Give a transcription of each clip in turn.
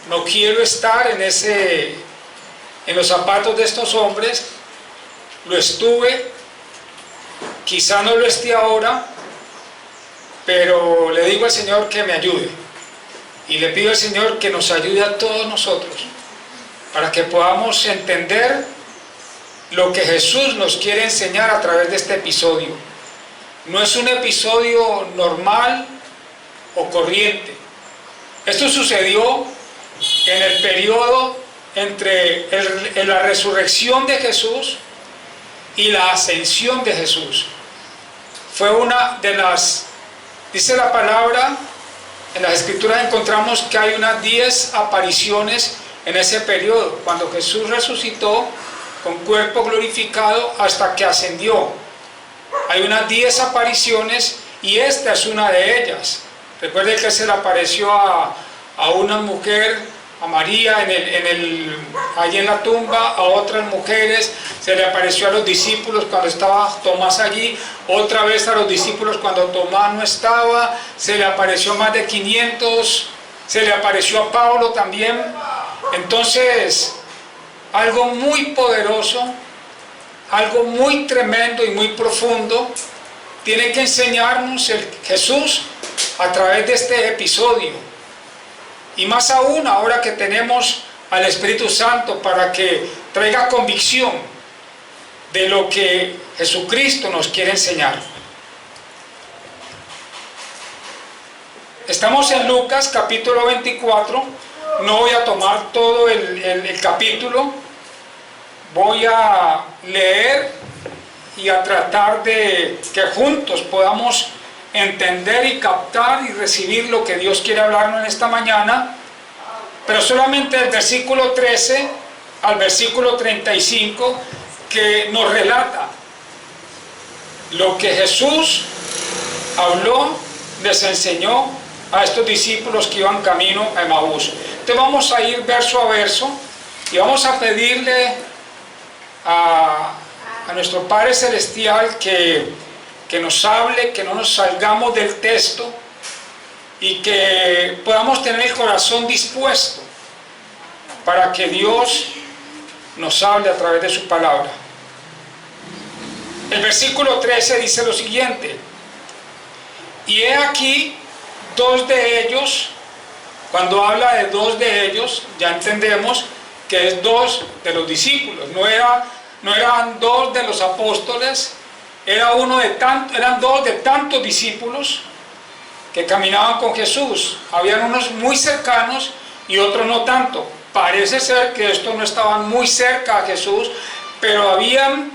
no quiero estar en los zapatos de estos hombres. Lo estuve, quizá no lo esté ahora, pero le digo al Señor que me ayude. Y le pido al Señor que nos ayude a todos nosotros, para que podamos entender lo que Jesús nos quiere enseñar a través de este episodio. No es un episodio normal o corriente. Esto sucedió en el periodo entre la resurrección de Jesús y la ascensión de Jesús. Fue una de las, dice la palabra, en las escrituras encontramos que hay unas 10 apariciones en ese periodo, cuando Jesús resucitó con cuerpo glorificado hasta que ascendió. Hay unas 10 apariciones y esta es una de ellas. Recuerde que se le apareció a una mujer, a María, allí en la tumba, a otras mujeres, se le apareció a los discípulos cuando estaba Tomás allí, otra vez a los discípulos cuando Tomás no estaba, se le apareció más de 500, se le apareció a Pablo también. Entonces, algo muy poderoso, algo muy tremendo y muy profundo tiene que enseñarnos Jesús a través de este episodio. Y más aún ahora que tenemos al Espíritu Santo para que traiga convicción de lo que Jesucristo nos quiere enseñar. Estamos en Lucas capítulo 24, no voy a tomar todo el capítulo, voy a leer y a tratar de que juntos podamos entender y captar y recibir lo que Dios quiere hablarnos en esta mañana, pero solamente del versículo 13 al versículo 35, que nos relata lo que Jesús habló, les enseñó a estos discípulos que iban camino a Emaús. Entonces vamos a ir verso a verso y vamos a pedirle a nuestro Padre Celestial que nos hable, que no nos salgamos del texto y que podamos tener el corazón dispuesto para que Dios nos hable a través de su palabra. El versículo 13 dice lo siguiente: y he aquí dos de ellos. Cuando habla de dos de ellos, ya entendemos que es dos de los discípulos, no eran dos de los apóstoles, eran dos de tantos discípulos que caminaban con Jesús. Habían unos muy cercanos y otros no tanto. Parece ser que estos no estaban muy cerca a Jesús, pero habían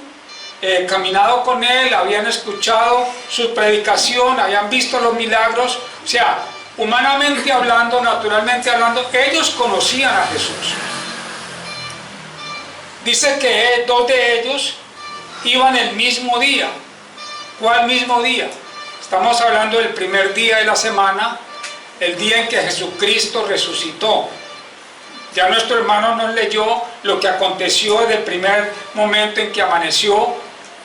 caminado con Él, habían escuchado su predicación, habían visto los milagros. O sea, humanamente hablando, naturalmente hablando, ellos conocían a Jesús. Dice que dos de ellos iban el mismo día. ¿Cuál mismo día? Estamos hablando del primer día de la semana, el día en que Jesucristo resucitó. Ya nuestro hermano nos leyó lo que aconteció desde el primer momento en que amaneció,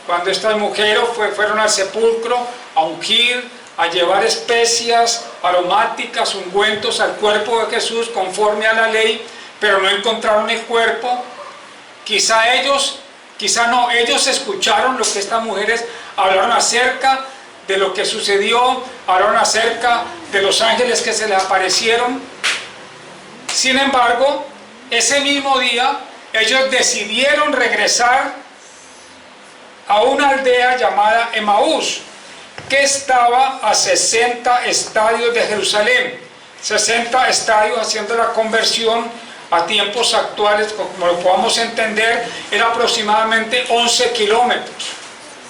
cuando estas mujeres fueron al sepulcro a ungir, a llevar especias aromáticas, ungüentos al cuerpo de Jesús conforme a la ley, pero no encontraron el cuerpo. Ellos escucharon lo que estas mujeres hablaron acerca de lo que sucedió, hablaron acerca de los ángeles que se les aparecieron. Sin embargo, ese mismo día ellos decidieron regresar a una aldea llamada Emaús, que estaba a 60 estadios de Jerusalén. 60 estadios, haciendo la conversión a tiempos actuales, como lo podamos entender, era aproximadamente 11 kilómetros.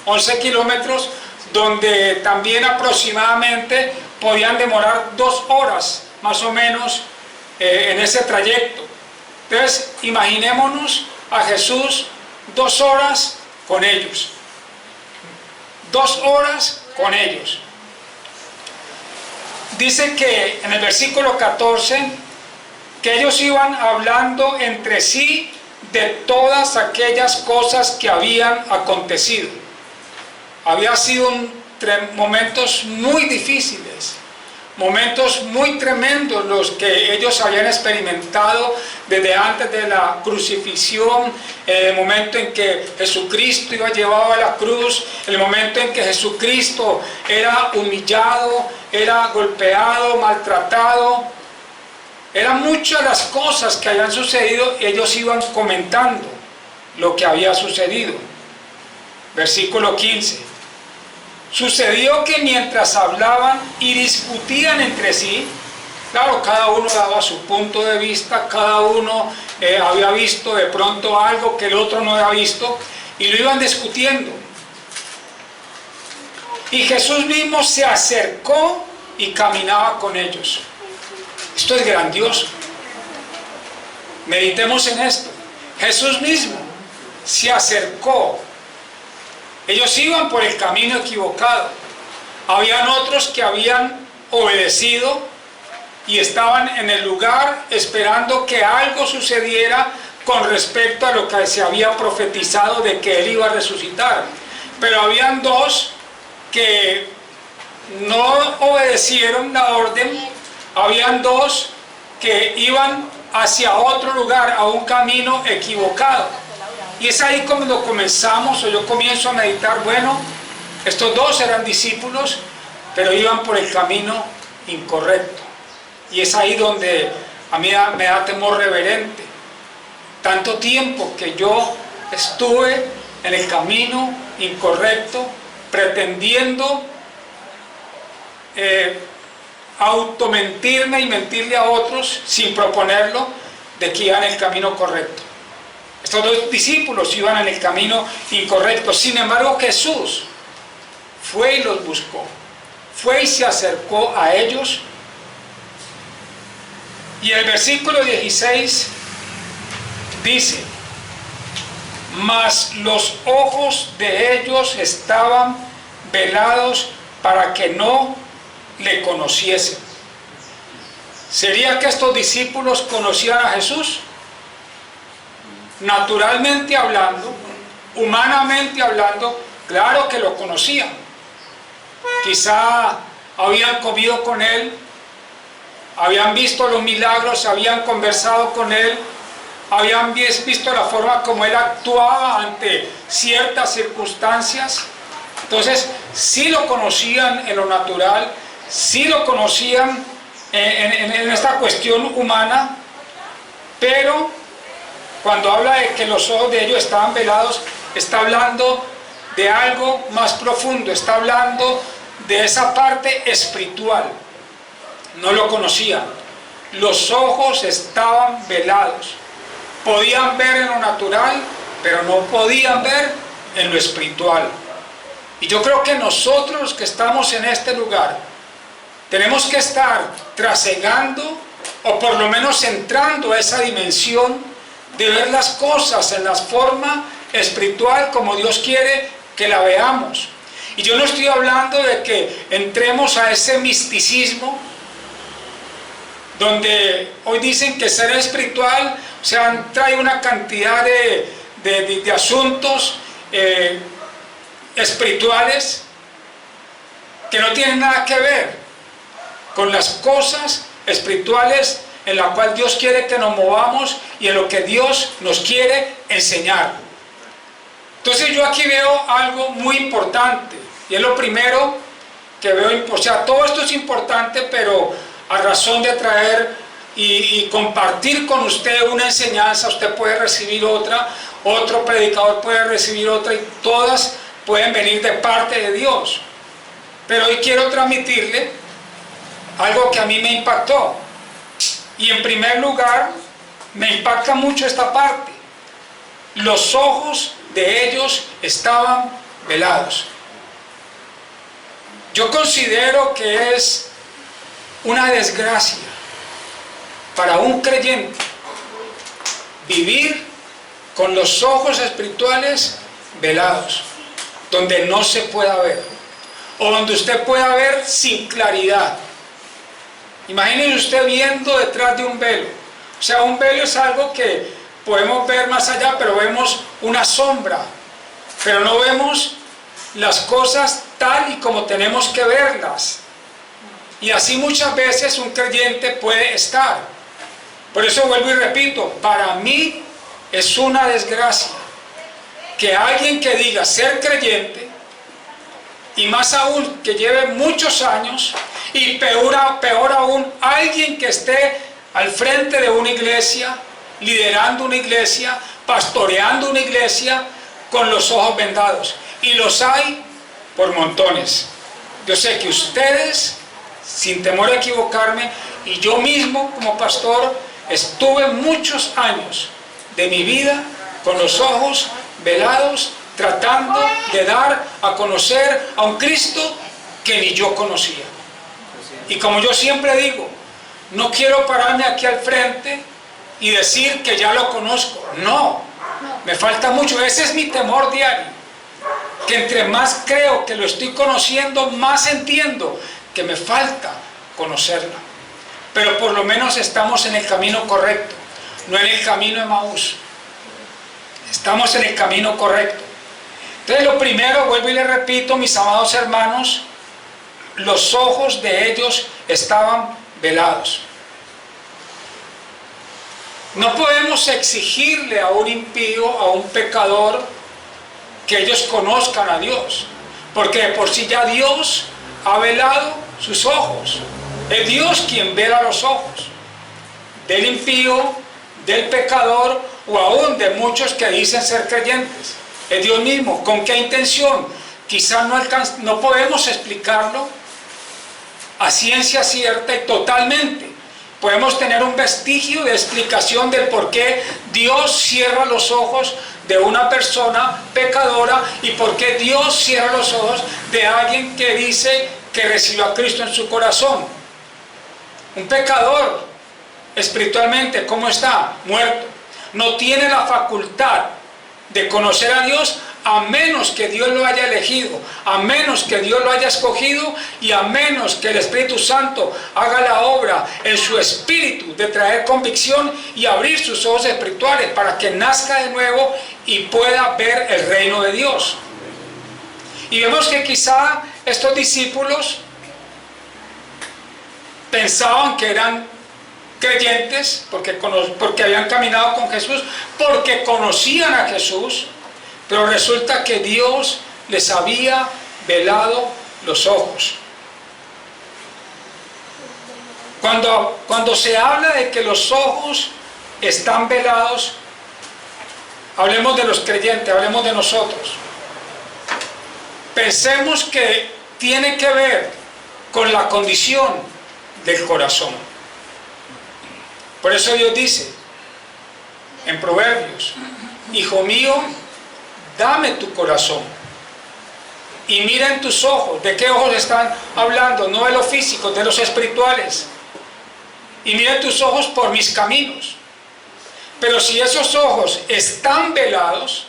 11 kilómetros donde también aproximadamente podían demorar 2 horas, más o menos, en ese trayecto. Entonces, imaginémonos a Jesús 2 horas con ellos. 2 horas con ellos. Dice que en el versículo 14, que ellos iban hablando entre sí de todas aquellas cosas que habían acontecido. Había sido momentos muy difíciles, momentos muy tremendos los que ellos habían experimentado desde antes de la crucifixión, el momento en que Jesucristo iba llevado a la cruz, el momento en que Jesucristo era humillado, era golpeado, maltratado. Eran muchas las cosas que habían sucedido y ellos iban comentando lo que había sucedido. Versículo 15. Sucedió que mientras hablaban y discutían entre sí, claro, cada uno daba su punto de vista, cada uno había visto de pronto algo que el otro no había visto, y lo iban discutiendo. Y Jesús mismo se acercó y caminaba con ellos. Esto es grandioso. Meditemos en esto. Jesús mismo se acercó. Ellos iban por el camino equivocado. Habían otros que habían obedecido y estaban en el lugar esperando que algo sucediera con respecto a lo que se había profetizado de que Él iba a resucitar. Pero habían dos que no obedecieron la orden. Habían dos que iban hacia otro lugar, a un camino equivocado. Y es ahí cuando comenzamos, o yo comienzo a meditar, bueno, estos dos eran discípulos, pero iban por el camino incorrecto. Y es ahí donde a mí me da temor reverente. Tanto tiempo que yo estuve en el camino incorrecto, pretendiendo automentirme y mentirle a otros sin proponerlo de que iban en el camino correcto. Estos dos discípulos iban en el camino incorrecto. Sin embargo, Jesús fue y los buscó. Fue y se acercó a ellos. Y el versículo 16 dice: mas los ojos de ellos estaban velados para que no le conociesen. ¿Sería que estos discípulos conocían a Jesús? Naturalmente hablando, humanamente hablando, claro que lo conocían. Quizá habían comido con Él, habían visto los milagros, habían conversado con Él, habían visto la forma como Él actuaba ante ciertas circunstancias. Entonces, sí lo conocían en lo natural, sí lo conocían en esta cuestión humana, pero cuando habla de que los ojos de ellos estaban velados, está hablando de algo más profundo, está hablando de esa parte espiritual. No lo conocían. Los ojos estaban velados. Podían ver en lo natural, pero no podían ver en lo espiritual. Y yo creo que nosotros los que estamos en este lugar, tenemos que estar trasegando, o por lo menos entrando a esa dimensión de ver las cosas en la forma espiritual como Dios quiere que la veamos. Y yo no estoy hablando de que entremos a ese misticismo donde hoy dicen que ser espiritual, o sea, trae una cantidad de asuntos espirituales que no tienen nada que ver con las cosas espirituales en la cual Dios quiere que nos movamos y en lo que Dios nos quiere enseñar. Entonces yo aquí veo algo muy importante, y es lo primero que veo. O sea, todo esto es importante, pero a razón de traer y compartir con usted una enseñanza, usted puede recibir otra, otro predicador puede recibir otra, y todas pueden venir de parte de Dios. Pero hoy quiero transmitirle algo que a mí me impactó. Y en primer lugar, me impacta mucho esta parte. Los ojos de ellos estaban velados. Yo considero que es una desgracia para un creyente vivir con los ojos espirituales velados, donde no se pueda ver, o donde usted pueda ver sin claridad. Imagínese usted viendo detrás de un velo. O sea, un velo es algo que podemos ver más allá, pero vemos una sombra, pero no vemos las cosas tal y como tenemos que verlas. Y así muchas veces un creyente puede estar. Por eso vuelvo y repito, para mí es una desgracia que alguien que diga ser creyente, y más aún que lleve muchos años, y peor aún, alguien que esté al frente de una iglesia, liderando una iglesia, pastoreando una iglesia, con los ojos vendados. Y los hay por montones. Yo sé que ustedes, sin temor a equivocarme, y yo mismo como pastor, estuve muchos años de mi vida con los ojos velados, tratando de dar a conocer a un Cristo que ni yo conocía. Y como yo siempre digo, no quiero pararme aquí al frente y decir que ya lo conozco. No, me falta mucho. Ese es mi temor diario, que entre más creo que lo estoy conociendo, más entiendo que me falta conocerlo. Pero por lo menos estamos en el camino correcto, no en el camino de Emaús. Estamos en el camino correcto. Entonces lo primero, vuelvo y le repito, mis amados hermanos, los ojos de ellos estaban velados. No podemos exigirle a un impío, a un pecador, que ellos conozcan a Dios, porque de por sí ya Dios ha velado sus ojos. Es Dios quien vela los ojos del impío, del pecador, o aún de muchos que dicen ser creyentes. Es Dios mismo. ¿Con qué intención? Quizás no podemos explicarlo a ciencia cierta y totalmente. Podemos tener un vestigio de explicación del por qué Dios cierra los ojos de una persona pecadora y por qué Dios cierra los ojos de alguien que dice que recibió a Cristo en su corazón. Un pecador, espiritualmente, ¿cómo está? Muerto. No tiene la facultad de conocer a Dios a menos que Dios lo haya elegido, a menos que Dios lo haya escogido y a menos que el Espíritu Santo haga la obra en su espíritu de traer convicción y abrir sus ojos espirituales para que nazca de nuevo y pueda ver el reino de Dios. Y vemos que quizá estos discípulos pensaban que eran creyentes porque habían caminado con Jesús, porque conocían a Jesús, pero resulta que Dios les había velado los ojos. Cuando se habla de que los ojos están velados, hablemos de los creyentes, hablemos de nosotros. Pensemos que tiene que ver con la condición del corazón. Por eso Dios dice en Proverbios: hijo mío, dame tu corazón y mira en tus ojos. ¿De qué ojos están hablando? No de los físicos, de los espirituales. Y mira en tus ojos por mis caminos. Pero si esos ojos están velados,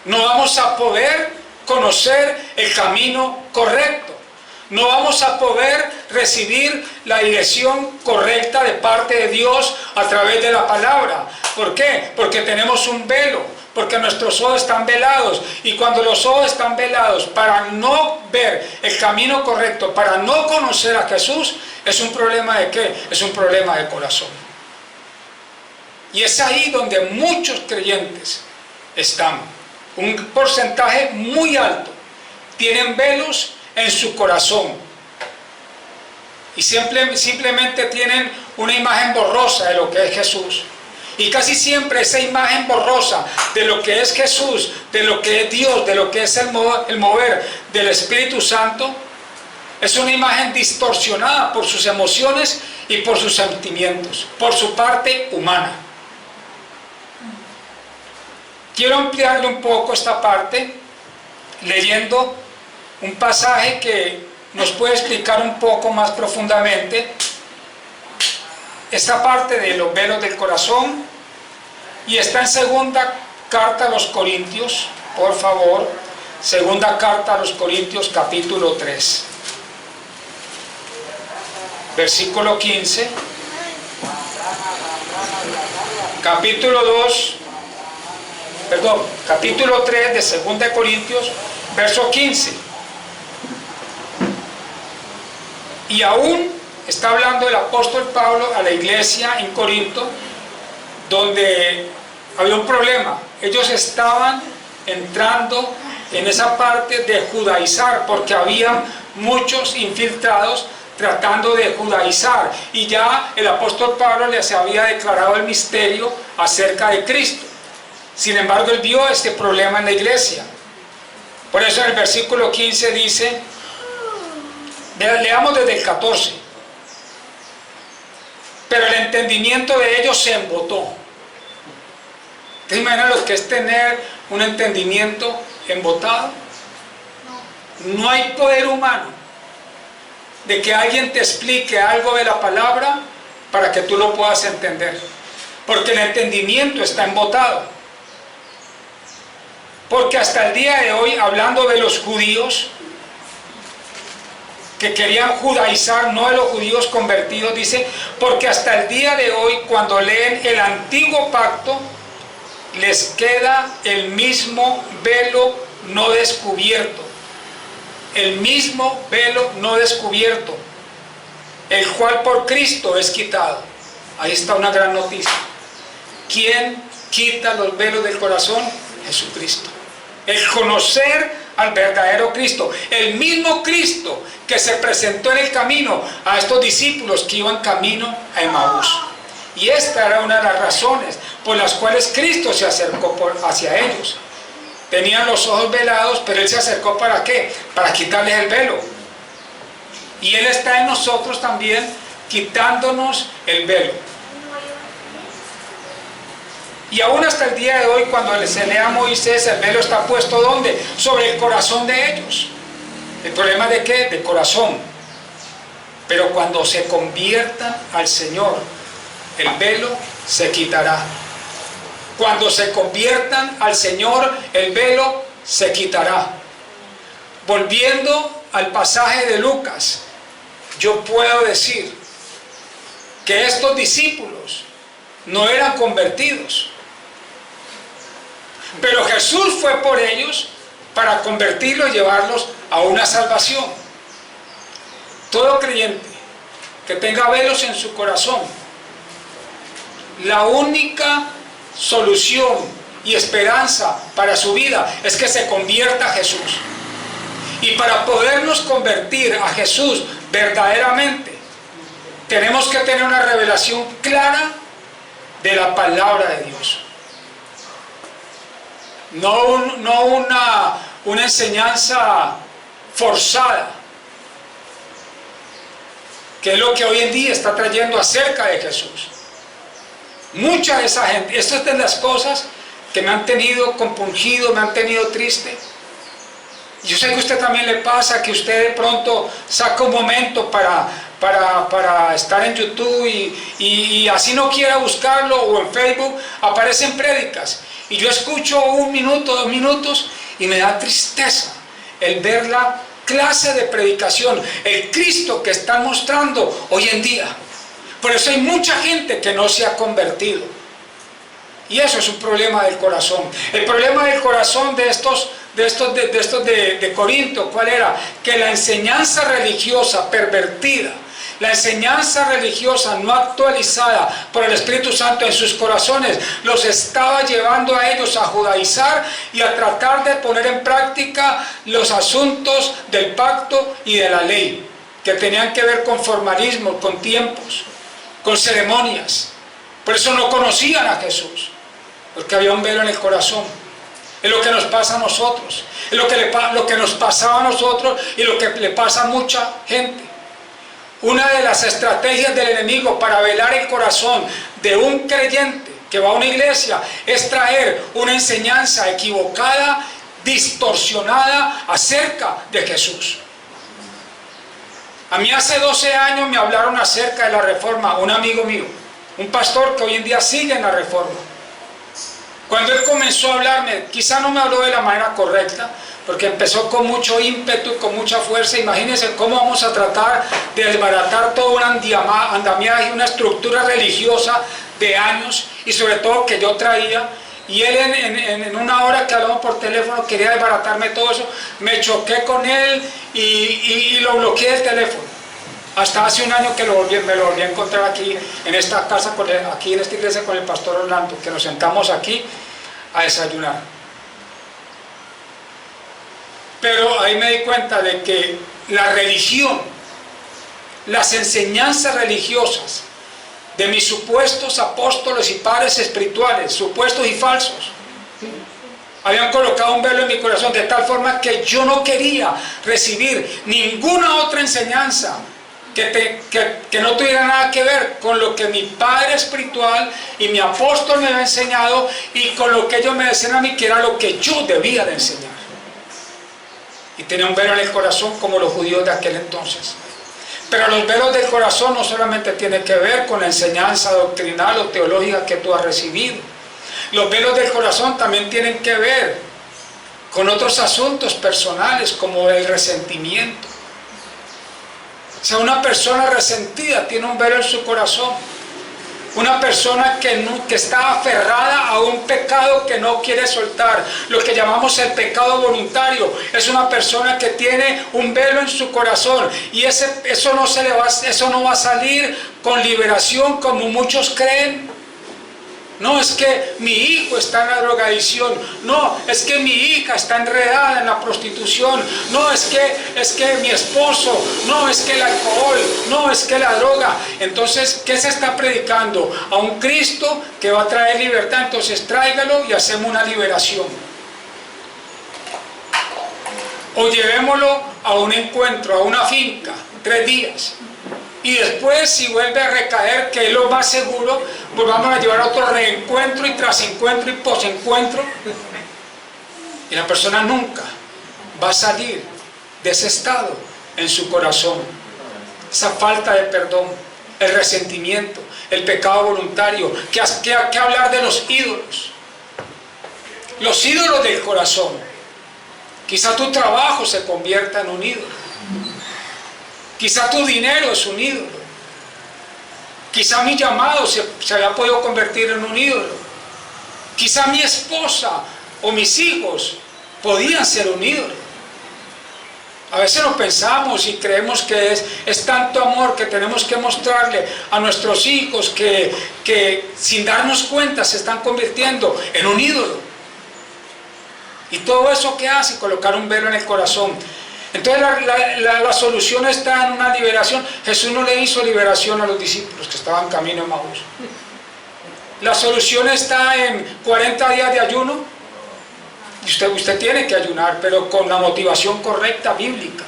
no vamos a poder conocer el camino correcto. No vamos a poder recibir la dirección correcta de parte de Dios a través de la palabra. ¿Por qué? Porque tenemos un velo, porque nuestros ojos están velados. Y cuando los ojos están velados para no ver el camino correcto, para no conocer a Jesús, ¿es un problema de qué? Es un problema de corazón. Y es ahí donde muchos creyentes están. Un porcentaje muy alto tienen velos en su corazón y simplemente tienen una imagen borrosa de lo que es Jesús. Y casi siempre esa imagen borrosa de lo que es Jesús, de lo que es Dios, de lo que es el mover del Espíritu Santo, es una imagen distorsionada por sus emociones y por sus sentimientos, por su parte humana. Quiero ampliarle un poco esta parte leyendo un pasaje que nos puede explicar un poco más profundamente esta parte de los velos del corazón, y está en segunda carta a los Corintios, por favor, segunda carta a los Corintios capítulo 3, versículo 15, capítulo 3 de segunda de Corintios, verso 15. Y aún está hablando el apóstol Pablo a la iglesia en Corinto, donde había un problema. Ellos estaban entrando en esa parte de judaizar, porque había muchos infiltrados tratando de judaizar, y ya el apóstol Pablo les había declarado el misterio acerca de Cristo. Sin embargo, él vio este problema en la iglesia. Por eso en el versículo 15 dice, leamos desde el 14, pero el entendimiento de ellos se embotó. ¿Te imaginas lo que es tener un entendimiento embotado? No hay poder humano de que alguien te explique algo de la palabra para que tú lo puedas entender, porque el entendimiento está embotado. Porque hasta el día de hoy, hablando de los judíos que querían judaizar, no de los judíos convertidos, dice, porque hasta el día de hoy, cuando leen el antiguo pacto, les queda el mismo velo no descubierto. El mismo velo no descubierto, el cual por Cristo es quitado. Ahí está una gran noticia. ¿Quién quita los velos del corazón? Jesucristo. El conocer al verdadero Cristo, el mismo Cristo que se presentó en el camino a estos discípulos que iban camino a Emaús. Y esta era una de las razones por las cuales Cristo se acercó hacia ellos. Tenían los ojos velados, pero Él se acercó ¿para qué? Para quitarles el velo. Y Él está en nosotros también, quitándonos el velo. Y aún hasta el día de hoy, cuando se lea a Moisés, el velo está puesto ¿dónde? Sobre el corazón de ellos. ¿El problema de qué? De corazón. Pero cuando se conviertan al Señor, el velo se quitará. Cuando se conviertan al Señor, el velo se quitará. Volviendo al pasaje de Lucas, yo puedo decir que estos discípulos no eran convertidos, pero Jesús fue por ellos para convertirlos y llevarlos a una salvación. Todo creyente que tenga velos en su corazón, la única solución y esperanza para su vida es que se convierta a Jesús. Y para podernos convertir a Jesús verdaderamente, tenemos que tener una revelación clara de la palabra de Dios. No una enseñanza forzada, que es lo que hoy en día está trayendo acerca de Jesús. Mucha de esa gente, estas son las cosas que me han tenido compungido, me han tenido triste. Yo sé que a usted también le pasa, que usted de pronto saca un momento para estar en YouTube y así no quiera buscarlo, o en Facebook aparecen prédicas y yo escucho 1 minuto, 2 minutos y me da tristeza el ver la clase de predicación, el Cristo que están mostrando hoy en día. Por eso hay mucha gente que no se ha convertido, y eso es un problema del corazón. El problema del corazón de Corinto, ¿cuál era? Que la enseñanza religiosa pervertida, la enseñanza religiosa no actualizada por el Espíritu Santo en sus corazones, los estaba llevando a ellos a judaizar y a tratar de poner en práctica los asuntos del pacto y de la ley, que tenían que ver con formalismo, con tiempos, con ceremonias. Por eso no conocían a Jesús, porque había un velo en el corazón. Es lo que nos pasa a nosotros, es lo que nos pasaba a nosotros y lo que le pasa a mucha gente. Una de las estrategias del enemigo para velar el corazón de un creyente que va a una iglesia es traer una enseñanza equivocada, distorsionada acerca de Jesús. A mí hace 12 años me hablaron acerca de la Reforma, un amigo mío, un pastor que hoy en día sigue en la Reforma. Cuando él comenzó a hablarme, quizá no me habló de la manera correcta, porque empezó con mucho ímpetu, con mucha fuerza. Imagínense cómo vamos a tratar de desbaratar todo un andamiaje, una estructura religiosa de años, y sobre todo que yo traía. Y él en una hora que hablamos por teléfono quería desbaratarme todo eso. Me choqué con él y lo bloqueé del teléfono. Hasta hace un año que me lo volví a encontrar aquí en esta casa, aquí en esta iglesia con el pastor Orlando, que nos sentamos aquí a desayunar. Pero ahí me di cuenta de que la religión, las enseñanzas religiosas de mis supuestos apóstoles y padres espirituales, supuestos y falsos, habían colocado un velo en mi corazón de tal forma que yo no quería recibir ninguna otra enseñanza que no tuviera nada que ver con lo que mi padre espiritual y mi apóstol me había enseñado y con lo que ellos me decían a mí que era lo que yo debía de enseñar. Y tenía un velo en el corazón como los judíos de aquel entonces. Pero los velos del corazón no solamente tienen que ver con la enseñanza doctrinal o teológica que tú has recibido. Los velos del corazón también tienen que ver con otros asuntos personales como el resentimiento. O sea, una persona resentida tiene un velo en su corazón. Una persona que está aferrada a un pecado que no quiere soltar, lo que llamamos el pecado voluntario, es una persona que tiene un velo en su corazón y eso no va a salir con liberación como muchos creen. No, es que mi hijo está en la drogadicción. No, es que mi hija está enredada en la prostitución. No, es que mi esposo. No, es que el alcohol. No, es que la droga. Entonces, ¿qué se está predicando? A un Cristo que va a traer libertad. Entonces, tráigalo y hacemos una liberación. O llevémoslo a un encuentro, a una finca, 3 días. Y después, si vuelve a recaer, que es lo más seguro, pues vamos a llevar a otro reencuentro y tras encuentro y posencuentro. Y la persona nunca va a salir de ese estado en su corazón. Esa falta de perdón, el resentimiento, el pecado voluntario. ¿Qué hablar de los ídolos? Los ídolos del corazón. Quizá tu trabajo se convierta en un ídolo. Quizá tu dinero es un ídolo. Quizá mi llamado se haya podido convertir en un ídolo. Quizá mi esposa o mis hijos podían ser un ídolo. A veces nos pensamos y creemos que es tanto amor que tenemos que mostrarle a nuestros hijos que sin darnos cuenta se están convirtiendo en un ídolo. Y todo eso que hace, colocar un velo en el corazón. Entonces la solución está en una liberación. Jesús no le hizo liberación a los discípulos que estaban camino a Maús. La solución está en 40 días de ayuno. Y usted tiene que ayunar, pero con la motivación correcta bíblica.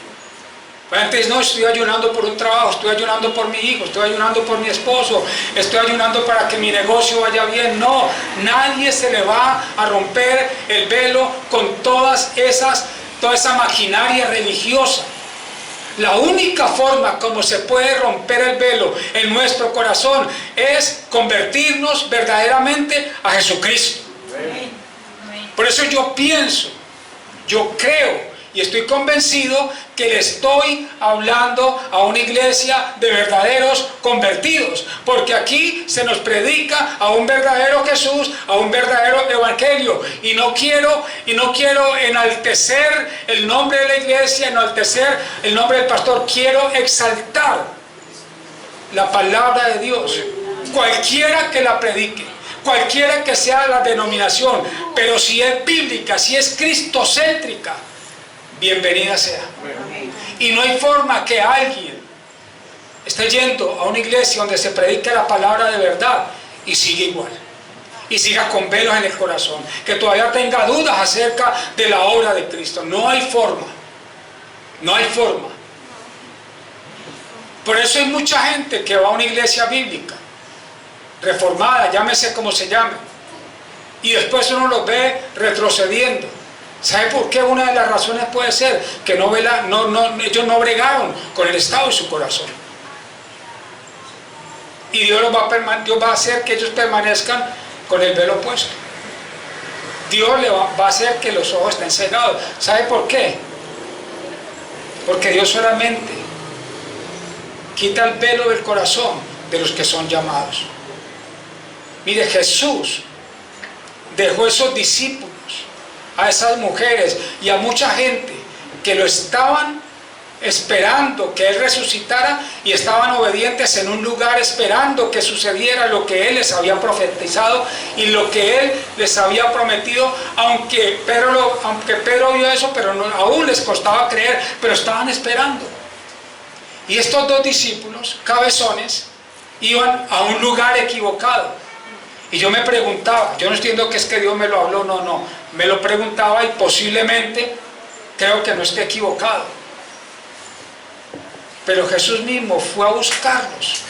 Antes no, estoy ayunando por un trabajo, estoy ayunando por mi hijo, estoy ayunando por mi esposo, estoy ayunando para que mi negocio vaya bien. No, nadie se le va a romper el velo con toda esa maquinaria religiosa. La única forma como se puede romper el velo en nuestro corazón es convertirnos verdaderamente a Jesucristo. Por eso yo pienso, yo creo y estoy convencido que le estoy hablando a una iglesia de verdaderos convertidos, porque aquí se nos predica a un verdadero Jesús, a un verdadero evangelio, y no quiero enaltecer el nombre de la iglesia, enaltecer el nombre del pastor. Quiero exaltar la palabra de Dios, cualquiera que la predique, cualquiera que sea la denominación, pero si es bíblica, si es cristocéntrica, bienvenida sea. Y no hay forma que alguien esté yendo a una iglesia donde se predique la palabra de verdad y siga igual, y siga con velos en el corazón, que todavía tenga dudas acerca de la obra de Cristo. No hay forma, no hay forma. Por eso hay mucha gente que va a una iglesia bíblica reformada, llámese como se llame, y después uno los ve retrocediendo. ¿Sabe por qué? Una de las razones puede ser que ellos no bregaron con el estado de su corazón. Y Dios va a hacer que ellos permanezcan con el velo puesto. Dios va a hacer que los ojos estén cegados. ¿Sabe por qué? Porque Dios solamente quita el velo del corazón de los que son llamados. Mire, Jesús dejó esos discípulos, a esas mujeres y a mucha gente que lo estaban esperando que Él resucitara, y estaban obedientes en un lugar esperando que sucediera lo que Él les había profetizado y lo que Él les había prometido, aunque Pedro vio eso, pero aún les costaba creer, pero estaban esperando. Y estos dos discípulos, cabezones, iban a un lugar equivocado. Y yo me preguntaba, yo no entiendo que es que Dios me lo habló, no, me lo preguntaba, y posiblemente creo que no esté equivocado. Pero Jesús mismo fue a buscarlos,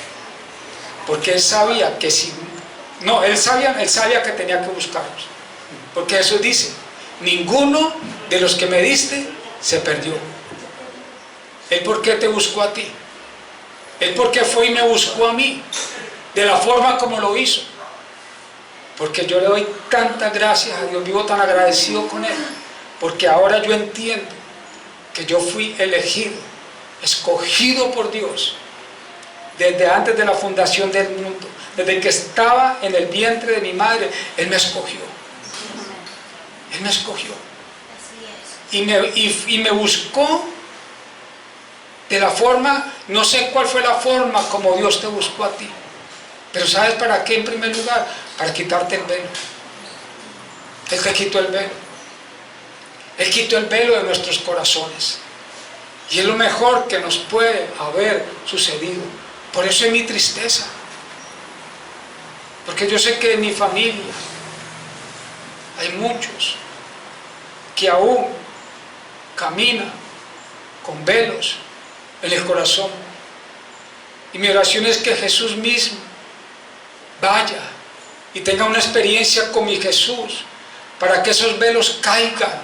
porque Él sabía que si... No, Él sabía que tenía que buscarlos. Porque Jesús dice, ninguno de los que me diste se perdió. ¿Él por qué te buscó a ti? ¿Él por qué fue y me buscó a mí? De la forma como lo hizo. Porque yo le doy tantas gracias a Dios, vivo tan agradecido con Él, porque ahora yo entiendo que yo fui elegido, escogido por Dios, desde antes de la fundación del mundo, desde que estaba en el vientre de mi madre. Él me escogió. Él me escogió. Y me buscó de la forma, no sé cuál fue la forma como Dios te buscó a ti. Pero ¿sabes para qué en primer lugar? Para quitarte el velo. Él te quitó el velo. Él quitó el velo de nuestros corazones. Y es lo mejor que nos puede haber sucedido. Por eso es mi tristeza. Porque yo sé que en mi familia hay muchos que aún caminan con velos en el corazón. Y mi oración es que Jesús mismo vaya y tenga una experiencia con mi Jesús para que esos velos caigan.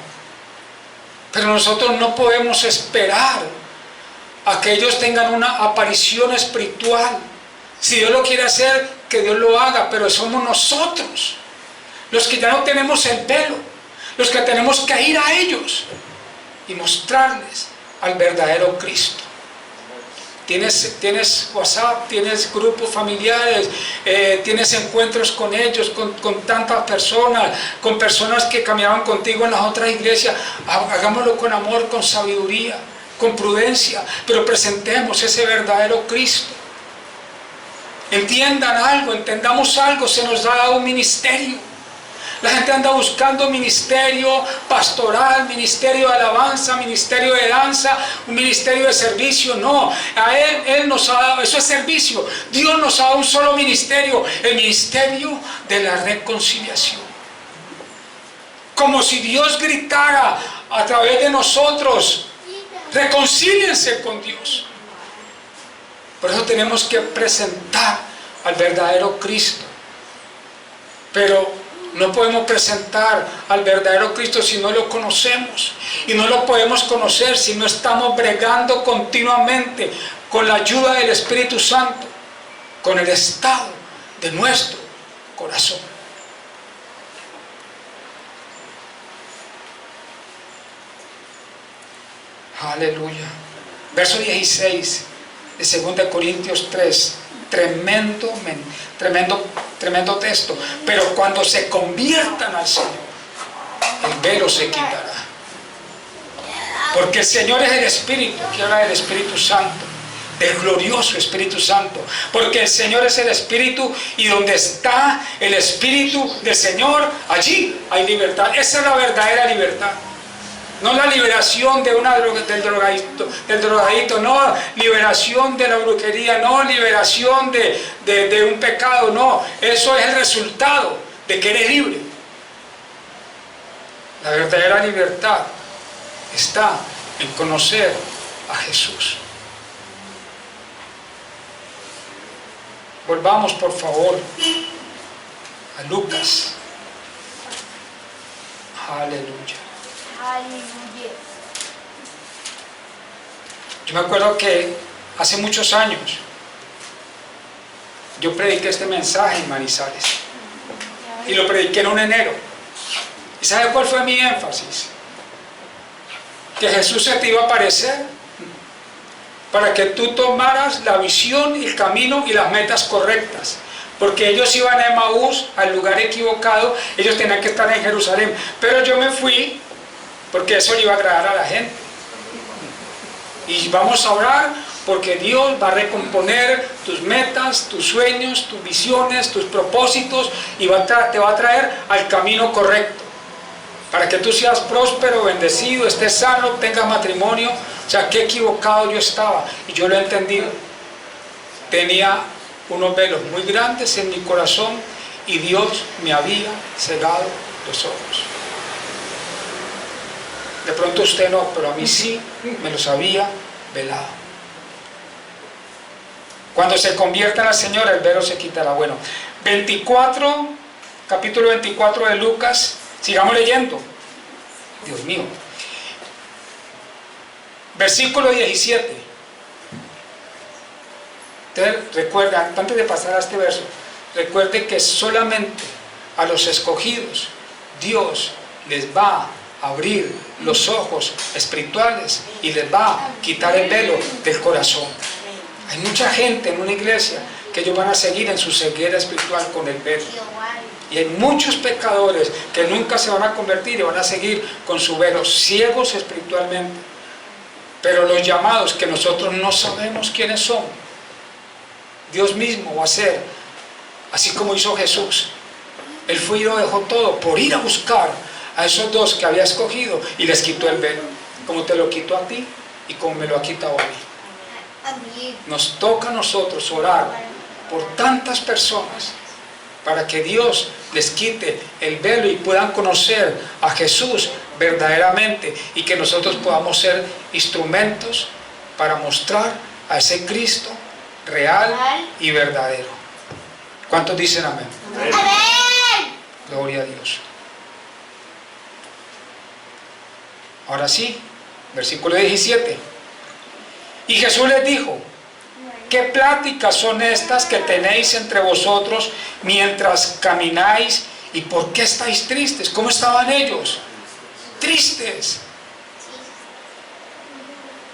Pero nosotros no podemos esperar a que ellos tengan una aparición espiritual. Si Dios lo quiere hacer, que Dios lo haga, pero somos nosotros los que ya no tenemos el velo, los que tenemos que ir a ellos y mostrarles al verdadero Cristo. Tienes WhatsApp, tienes grupos familiares, tienes encuentros con ellos, con tantas personas, con personas que caminaban contigo en las otras iglesias. Hagámoslo con amor, con sabiduría, con prudencia, pero presentemos ese verdadero Cristo. Entiendan algo, entendamos algo, se nos ha dado un ministerio. La gente anda buscando ministerio pastoral, ministerio de alabanza, ministerio de danza, un ministerio de servicio. No, a Él nos ha dado, eso es servicio. Dios nos ha dado un solo ministerio, el ministerio de la reconciliación. Como si Dios gritara a través de nosotros, reconcíliense con Dios. Por eso tenemos que presentar al verdadero Cristo. Pero no podemos presentar al verdadero Cristo si no lo conocemos. Y no lo podemos conocer si no estamos bregando continuamente con la ayuda del Espíritu Santo, con el estado de nuestro corazón. Aleluya. Verso 16 de 2 Corintios 3. Tremendo texto. Pero cuando se conviertan al Señor, el velo se quitará. Porque el Señor es el Espíritu, que habla del Espíritu Santo, del glorioso Espíritu Santo. Porque el Señor es el Espíritu, y donde está el Espíritu del Señor, allí hay libertad. Esa es la verdadera libertad. No la liberación de del drogadito, no liberación de la brujería, no liberación de un pecado, no. Eso es el resultado de que eres libre. La verdadera libertad está en conocer a Jesús. Volvamos por favor a Lucas. Aleluya. Yo me acuerdo que hace muchos años yo prediqué este mensaje en Manizales y lo prediqué en un enero. ¿Y sabe cuál fue mi énfasis? Que Jesús se te iba a aparecer para que tú tomaras la visión, el camino y las metas correctas. Porque ellos iban a Emaús, al lugar equivocado, ellos tenían que estar en Jerusalén. Pero yo me fui porque eso le iba a agradar a la gente. Y vamos a orar porque Dios va a recomponer tus metas, tus sueños, tus visiones, tus propósitos y te va a traer al camino correcto. Para que tú seas próspero, bendecido, estés sano, tengas matrimonio. O sea, qué equivocado yo estaba. Y yo lo he entendido. Tenía unos velos muy grandes en mi corazón y Dios me había cegado los ojos. De pronto usted no, pero a mí sí me los había velado. Cuando se convierta en el Señor, el velo se quitará. Bueno, capítulo 24 de Lucas, sigamos leyendo. Dios mío. Versículo 17. Usted recuerda, antes de pasar a este verso, recuerde que solamente a los escogidos Dios les va a abrir los ojos espirituales y les va a quitar el velo del corazón. Hay mucha gente en una iglesia que ellos van a seguir en su ceguera espiritual con el velo. Y hay muchos pecadores que nunca se van a convertir y van a seguir con su velo, ciegos espiritualmente. Pero los llamados que nosotros no sabemos quiénes son, Dios mismo va a hacer, así como hizo Jesús. Él fue y lo dejó todo por ir a buscar a esos dos que había escogido y les quitó el velo, como te lo quitó a ti y como me lo ha quitado a mí. Nos toca a nosotros orar por tantas personas para que Dios les quite el velo y puedan conocer a Jesús verdaderamente y que nosotros podamos ser instrumentos para mostrar a ese Cristo real y verdadero. ¿Cuántos dicen amén? Amén. Gloria a Dios. Ahora sí, versículo 17. Y Jesús les dijo: ¿qué pláticas son estas que tenéis entre vosotros mientras camináis? ¿Y por qué estáis tristes? ¿Cómo estaban ellos? Tristes.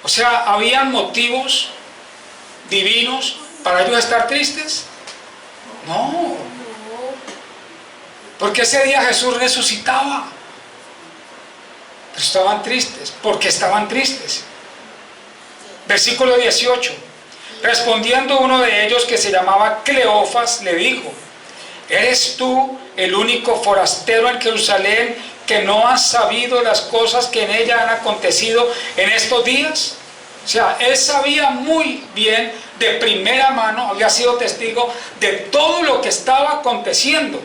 O sea, ¿habían motivos divinos para ellos estar tristes? No. Porque ese día Jesús resucitaba. Pero estaban tristes. ¿Por qué estaban tristes? Versículo 18. Respondiendo uno de ellos, que se llamaba Cleofas, le dijo: ¿eres tú el único forastero en Jerusalén que no has sabido las cosas que en ella han acontecido en estos días? O sea, él sabía muy bien, de primera mano, había sido testigo de todo lo que estaba aconteciendo.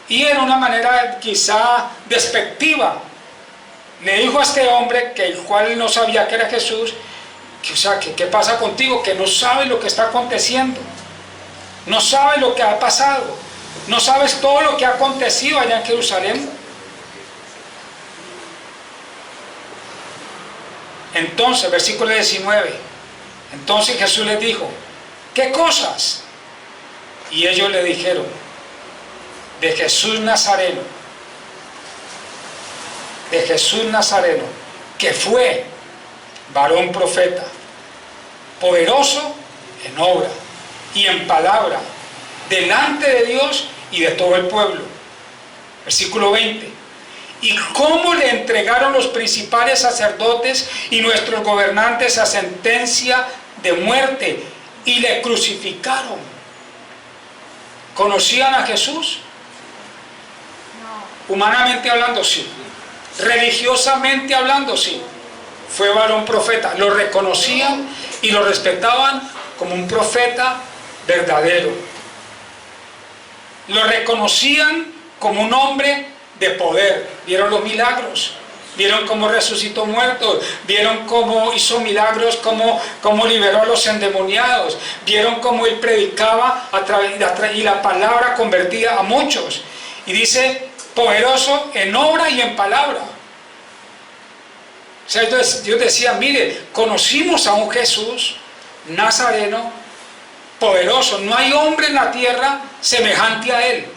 Y en una manera quizá despectiva, le dijo a este hombre, que el cual no sabía que era Jesús, que, o sea, ¿qué pasa contigo? Que no sabes lo que está aconteciendo, no sabes lo que ha pasado, no sabes todo lo que ha acontecido allá en Jerusalén. Entonces, versículo 19, entonces Jesús les dijo: ¿qué cosas? Y ellos le dijeron: de Jesús Nazareno, de Jesús Nazareno, que fue varón profeta, poderoso en obra y en palabra, delante de Dios y de todo el pueblo. Versículo 20. Y cómo le entregaron los principales sacerdotes y nuestros gobernantes a sentencia de muerte y le crucificaron. ¿Conocían a Jesús? No. Humanamente hablando, sí. Religiosamente hablando, sí. Fue varón profeta. Lo reconocían y lo respetaban como un profeta verdadero. Lo reconocían como un hombre de poder. Vieron los milagros, vieron cómo resucitó muertos, vieron cómo hizo milagros, cómo liberó a los endemoniados, vieron cómo él predicaba y la palabra convertía a muchos. Y dice: poderoso en obra y en palabra. O sea, Dios decía: mire, conocimos a un Jesús Nazareno poderoso, no hay hombre en la tierra semejante a él.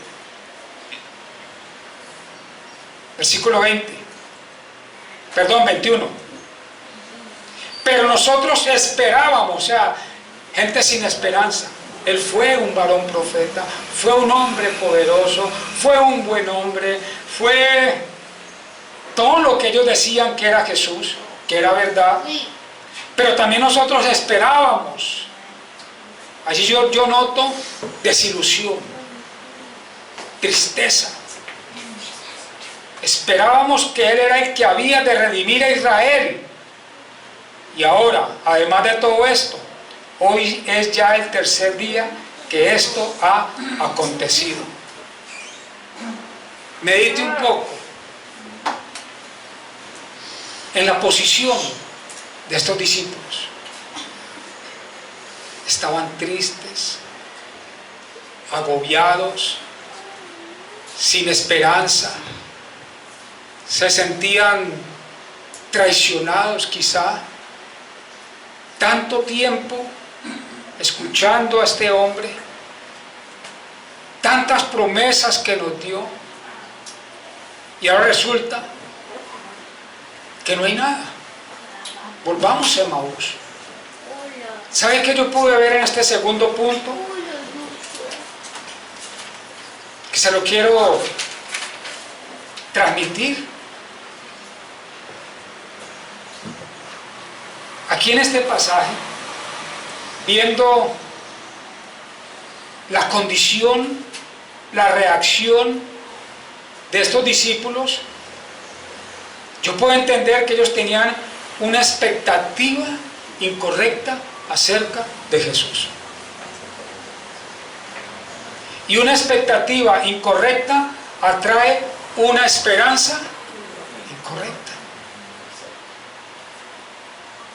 Versículo 21. Pero nosotros esperábamos, o sea, gente sin esperanza. Él fue un varón profeta, fue un hombre poderoso, fue un buen hombre, fue todo lo que ellos decían que era Jesús, que era verdad, pero también nosotros esperábamos. Allí yo noto desilusión, tristeza. Esperábamos que Él era el que había de redimir a Israel. Y ahora, además de todo esto, hoy es ya el tercer día que esto ha acontecido. Medite un poco en la posición de estos discípulos. Estaban tristes, agobiados, sin esperanza, se sentían traicionados quizá. Tanto tiempo escuchando a este hombre, tantas promesas que nos dio, y ahora resulta que no hay nada. Volvamos a Emaús. ¿Sabe qué yo pude ver en este segundo punto? Que se lo quiero transmitir. Aquí en este pasaje, viendo la condición, la reacción de estos discípulos, yo puedo entender que ellos tenían una expectativa incorrecta acerca de Jesús. Y una expectativa incorrecta atrae una esperanza incorrecta.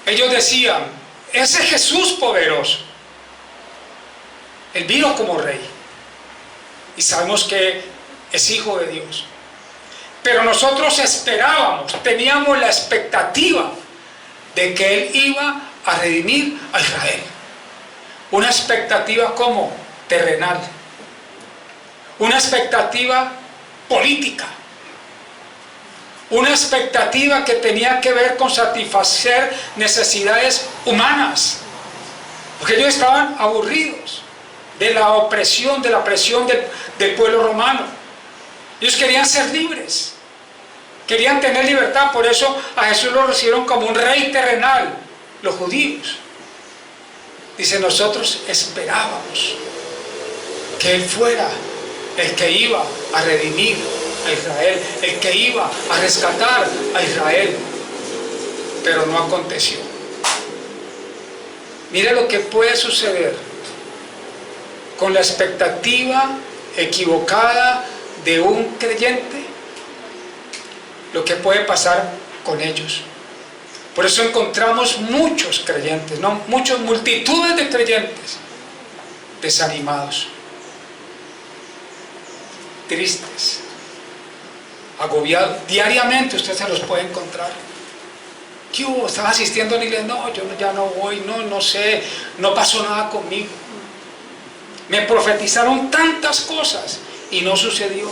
Ellos decían, ese Jesús poderoso, Él vino como rey. Y sabemos que es hijo de Dios. Pero nosotros esperábamos, teníamos la expectativa de que Él iba a redimir a Israel. Una expectativa como terrenal. Una expectativa política. Una expectativa que tenía que ver con satisfacer necesidades humanas. Porque ellos estaban aburridos de la opresión, de la presión del pueblo romano. Ellos querían ser libres. Querían tener libertad. Por eso a Jesús lo recibieron como un rey terrenal, los judíos. Dice, nosotros esperábamos que Él fuera el que iba a redimir a Israel, el que iba a rescatar a Israel, pero no aconteció. Mire lo que puede suceder con la expectativa equivocada de un creyente, lo que puede pasar con ellos. Por eso encontramos muchos creyentes, ¿no? Multitudes de creyentes desanimados, tristes, agobiados. Diariamente usted se los puede encontrar. ¿Qué hubo? ¿Estás asistiendo a la iglesia? No, yo ya no voy, no sé, no pasó nada conmigo. Me profetizaron tantas cosas y no sucedió.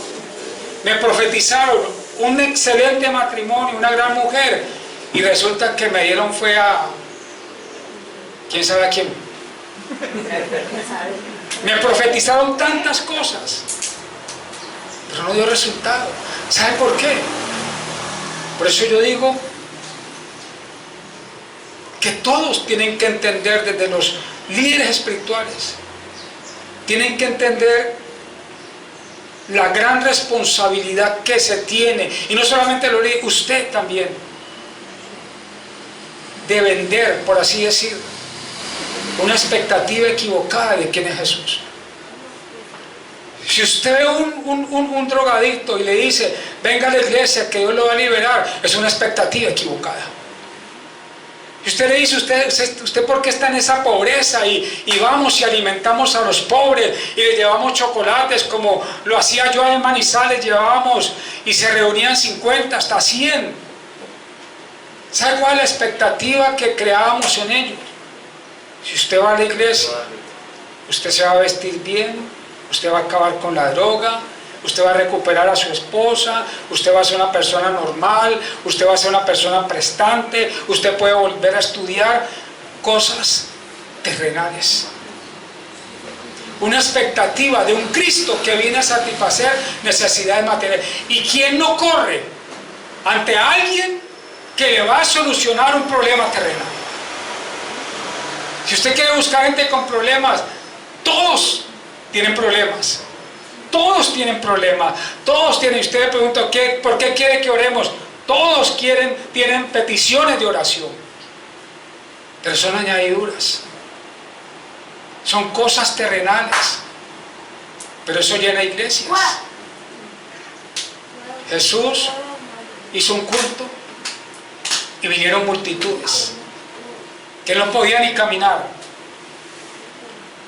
Me profetizaron un excelente matrimonio, una gran mujer, y resulta que me dieron fue a... ¿quién sabe a quién? Me profetizaron tantas cosas, pero no dio resultado. ¿Sabe por qué? Por eso yo digo que todos tienen que entender, desde los líderes espirituales, tienen que entender la gran responsabilidad que se tiene, y no solamente lo líderes, usted también, de vender, por así decirlo, una expectativa equivocada de quién es Jesús. Si usted ve un drogadicto y le dice, venga a la iglesia que Dios lo va a liberar, es una expectativa equivocada. Si usted le dice, usted por qué está en esa pobreza y vamos y alimentamos a los pobres y le llevamos chocolates como lo hacía yo en Manizales, llevábamos y se reunían 50 hasta 100. ¿Sabe cuál es la expectativa que creábamos en ellos? Si usted va a la iglesia, usted se va a vestir bien, usted va a acabar con la droga, usted va a recuperar a su esposa, usted va a ser una persona normal, usted va a ser una persona prestante, usted puede volver a estudiar cosas terrenales. Una expectativa de un Cristo que viene a satisfacer necesidades materiales. ¿Y quién no corre ante alguien que le va a solucionar un problema terrenal. Si usted quiere buscar gente con problemas, todos tienen problemas. Todos tienen problemas. Todos tienen. Usted le pregunta, ¿por qué quiere que oremos? Todos tienen peticiones de oración. Pero son añadiduras. Son cosas terrenales. Pero eso llena iglesias. Jesús hizo un culto y vinieron multitudes que no podían ni caminar,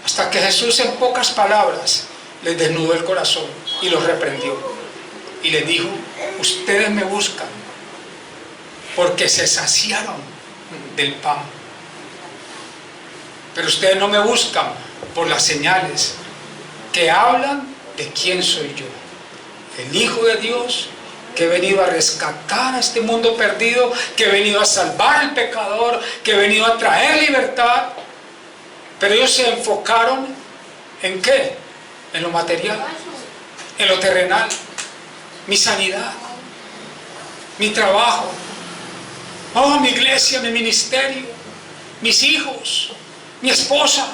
hasta que Jesús en pocas palabras les desnudó el corazón y los reprendió y les dijo: ustedes me buscan porque se saciaron del pan, pero ustedes no me buscan por las señales que hablan de quién soy yo, el Hijo de Dios, que he venido a rescatar a este mundo perdido, que he venido a salvar al pecador, que he venido a traer libertad. Pero ellos se enfocaron ¿en qué? En lo material, en lo terrenal, mi sanidad, mi trabajo, mi iglesia, mi ministerio, mis hijos, mi esposa.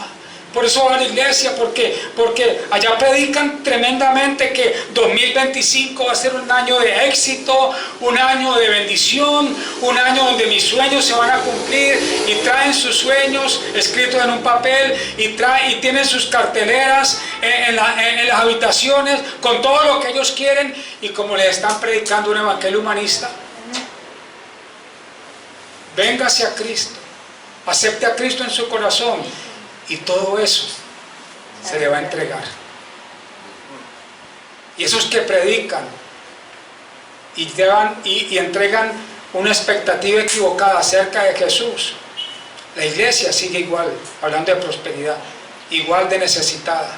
Por eso va a la iglesia, porque allá predican tremendamente que 2025 va a ser un año de éxito, un año de bendición, un año donde mis sueños se van a cumplir, y traen sus sueños escritos en un papel y tienen sus carteleras en las habitaciones con todo lo que ellos quieren, y como les están predicando un evangelio humanista. Véngase a Cristo, acepte a Cristo en su corazón, y todo eso se le va a entregar. Y esos que predican y entregan una expectativa equivocada acerca de Jesús, la iglesia sigue igual, hablando de prosperidad, igual de necesitada,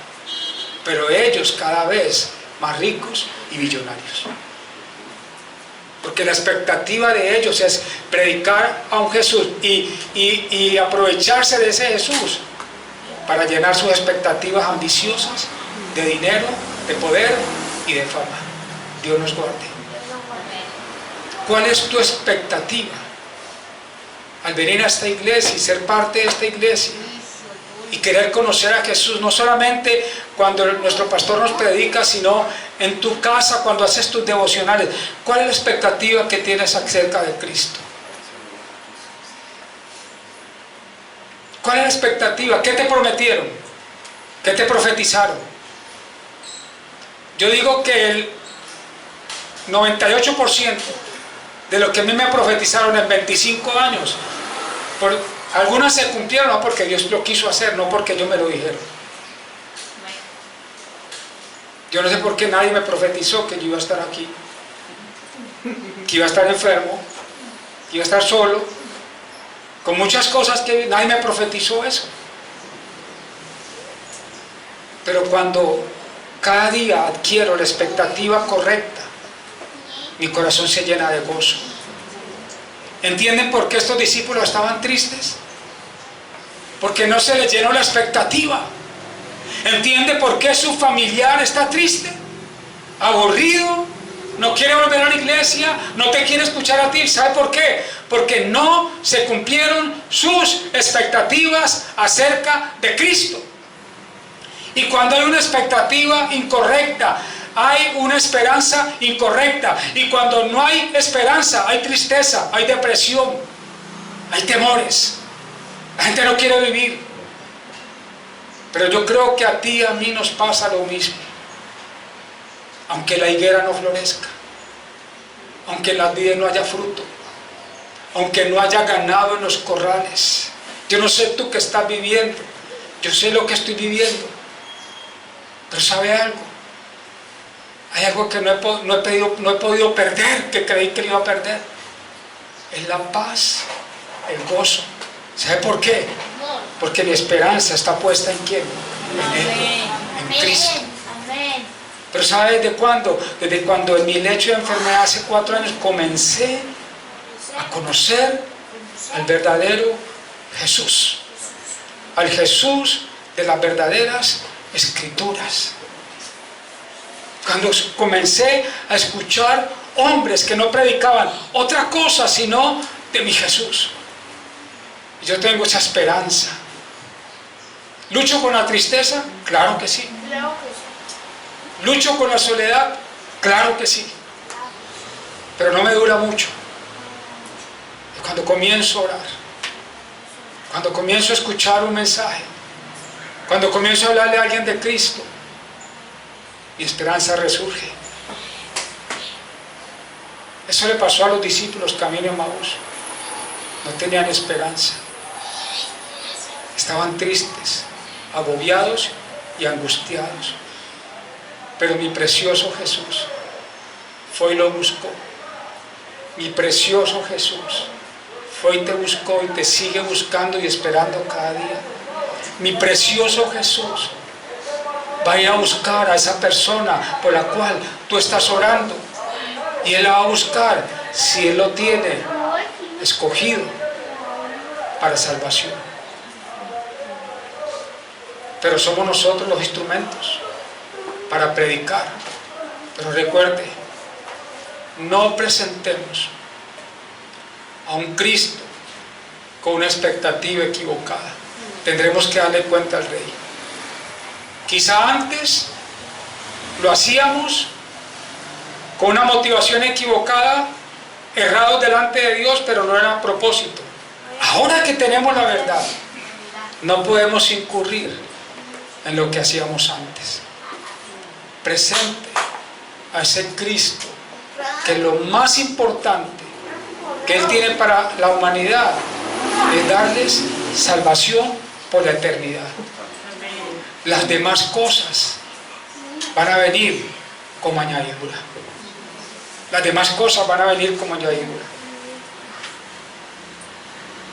pero ellos cada vez más ricos y millonarios. Porque la expectativa de ellos es predicar a un Jesús y aprovecharse de ese Jesús para llenar sus expectativas ambiciosas de dinero, de poder y de fama. Dios nos guarde. ¿Cuál es tu expectativa al venir a esta iglesia y ser parte de esta iglesia y querer conocer a Jesús? No solamente cuando nuestro pastor nos predica, sino en tu casa, cuando haces tus devocionales. ¿Cuál es la expectativa que tienes acerca de Cristo? ¿Cuál es la expectativa? ¿Qué te prometieron? ¿Qué te profetizaron? Yo digo que el 98% de lo que a mí me profetizaron en 25 años, algunas se cumplieron, no porque Dios lo quiso hacer, no porque yo me lo dijeron. Yo no sé por qué nadie me profetizó que yo iba a estar aquí, que iba a estar enfermo, que iba a estar solo, con muchas cosas que nadie me profetizó eso. Pero cuando cada día adquiero la expectativa correcta, mi corazón se llena de gozo. ¿Entienden por qué estos discípulos estaban tristes? Porque no se les llenó la expectativa. ¿Entiende por qué su familiar está triste? Aburrido, no quiere volver a la iglesia, no te quiere escuchar a ti. ¿Sabe por qué? Porque no se cumplieron sus expectativas acerca de Cristo. Y cuando hay una expectativa incorrecta, hay una esperanza incorrecta. Y cuando no hay esperanza, hay tristeza, hay depresión, hay temores. La gente no quiere vivir. Pero yo creo que a ti y a mí nos pasa lo mismo. Aunque la higuera no florezca, aunque en las vides no haya fruto, aunque no haya ganado en los corrales. Yo no sé tú qué estás viviendo, yo sé lo que estoy viviendo. Pero ¿sabe algo? Hay algo que no he podido perder, que creí que lo iba a perder. Es la paz, el gozo. ¿Sabe por qué? Porque mi esperanza está puesta ¿en quién? En Él, en Cristo. Pero ¿sabe desde cuándo? Desde cuando en mi lecho de enfermedad hace 4 años comencé a conocer al verdadero Jesús, al Jesús de las verdaderas Escrituras. Cuando comencé a escuchar hombres que no predicaban otra cosa sino de mi Jesús. Y yo tengo esa esperanza. ¿Lucho con la tristeza? Claro que sí. ¿Lucho con la soledad? Claro que sí. Pero no me dura mucho. Y cuando comienzo a orar, cuando comienzo a escuchar un mensaje, cuando comienzo a hablarle a alguien de Cristo, mi esperanza resurge. Eso le pasó a los discípulos camino a Emaús. No tenían esperanza. Estaban tristes, agobiados y angustiados. Pero mi precioso Jesús fue y lo buscó. Mi precioso Jesús fue y te buscó y te sigue buscando y esperando cada día. Mi precioso Jesús va a ir a buscar a esa persona por la cual tú estás orando, y Él la va a buscar si Él lo tiene escogido para salvación. Pero somos nosotros los instrumentos para predicar. Pero recuerde, no presentemos a un Cristo con una expectativa equivocada. Tendremos que darle cuenta al Rey. Quizá antes lo hacíamos con una motivación equivocada, errados delante de Dios, pero no era a propósito. Ahora que tenemos la verdad, no podemos incurrir en lo que hacíamos antes. Presente a ese Cristo, que lo más importante que Él tiene para la humanidad es darles salvación por la eternidad. Las demás cosas van a venir como añadidura. Las demás cosas van a venir como añadidura.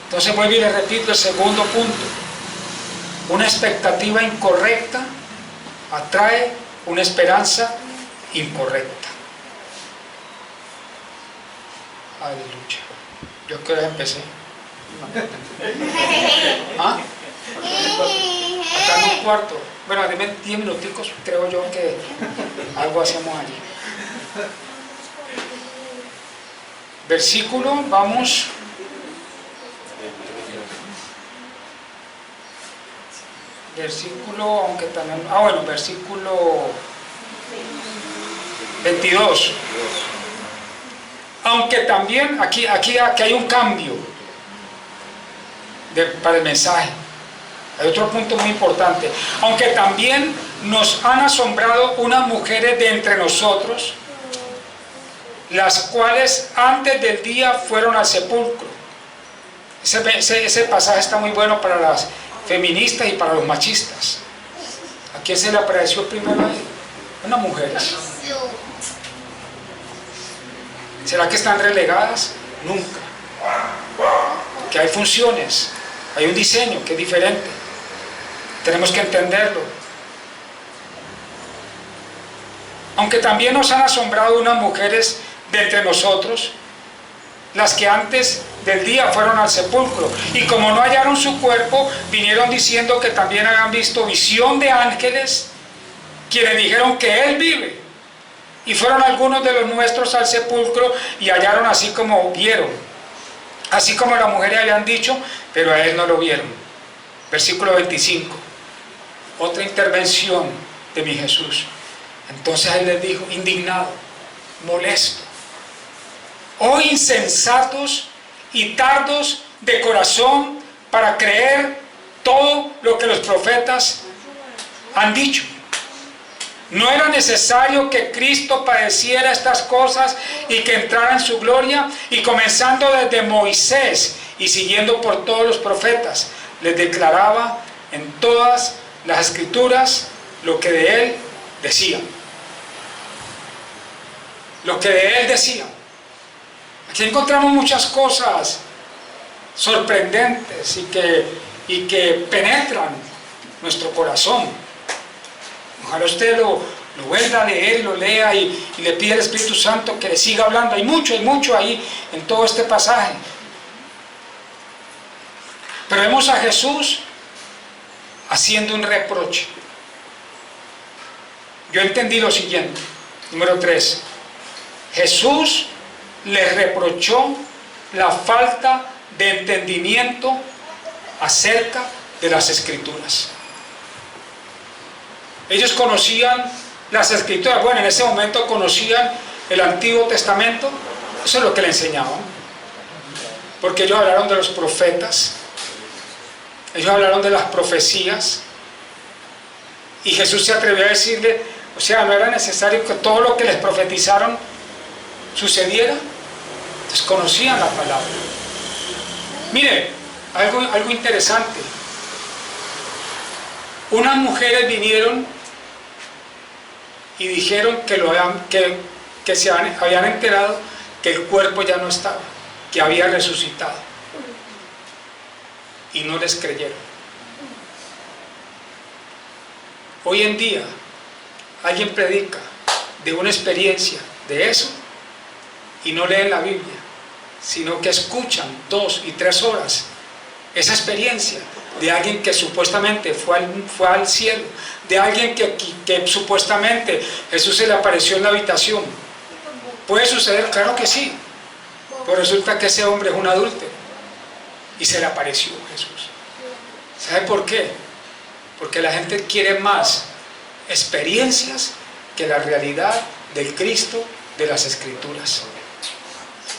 Entonces vuelvo y le repito el segundo punto. Una expectativa incorrecta atrae una esperanza incorrecta. Aleluya. Yo creo que empecé. ¿Ah? Acá en un cuarto. Bueno, dime 10 minuticos, creo yo que algo hacemos allí. Versículo, vamos. Versículo, aunque también. Bueno, versículo 22. Aunque también, aquí hay un cambio para el mensaje. Hay otro punto muy importante. Aunque también nos han asombrado unas mujeres de entre nosotros, las cuales antes del día fueron al sepulcro. Ese pasaje está muy bueno para las feministas y para los machistas. ¿A quién se le apareció primero ahí? Unas mujeres. ¿Será que están relegadas? Nunca. Que hay funciones, hay un diseño que es diferente. Tenemos que entenderlo. Aunque también nos han asombrado unas mujeres de entre nosotros, las que antes del día fueron al sepulcro, y como no hallaron su cuerpo, vinieron diciendo que también habían visto visión de ángeles, quienes dijeron que Él vive. Y fueron algunos de los nuestros al sepulcro y hallaron así como vieron, así como las mujeres habían dicho, pero a Él no lo vieron. Versículo 25. Otra intervención de mi Jesús. Entonces Él les dijo, indignado, molesto: oh insensatos y tardos de corazón para creer todo lo que los profetas han dicho. ¿No era necesario que Cristo padeciera estas cosas y que entrara en su gloria? Y comenzando desde Moisés y siguiendo por todos los profetas, les declaraba en todas las escrituras lo que de Él decían. Lo que de Él decían. Aquí encontramos muchas cosas sorprendentes y que penetran nuestro corazón. Ojalá usted lo vuelva a leer, lo lea y le pide al Espíritu Santo que le siga hablando. Hay mucho ahí en todo este pasaje. Pero vemos a Jesús haciendo un reproche. Yo entendí lo siguiente. Número 3. Jesús les reprochó la falta de entendimiento acerca de las Escrituras. Ellos conocían las Escrituras, bueno, en ese momento conocían el Antiguo Testamento, eso es lo que le enseñaban, porque ellos hablaron de los profetas, ellos hablaron de las profecías, y Jesús se atrevió a decirle, o sea, no era necesario que todo lo que les profetizaron sucediera. Desconocían la palabra. Mire, algo interesante. Unas mujeres vinieron y dijeron que se habían enterado que el cuerpo ya no estaba, que había resucitado. Y no les creyeron. Hoy en día, alguien predica de una experiencia de eso y no leen la Biblia, sino que escuchan 2 y 3 horas esa experiencia de alguien que supuestamente fue al cielo, de alguien que supuestamente Jesús se le apareció en la habitación. ¿Puede suceder? Claro que sí. Pero resulta que ese hombre es un adúltero y se le apareció Jesús. ¿Sabe por qué? Porque la gente quiere más experiencias que la realidad del Cristo de las Escrituras.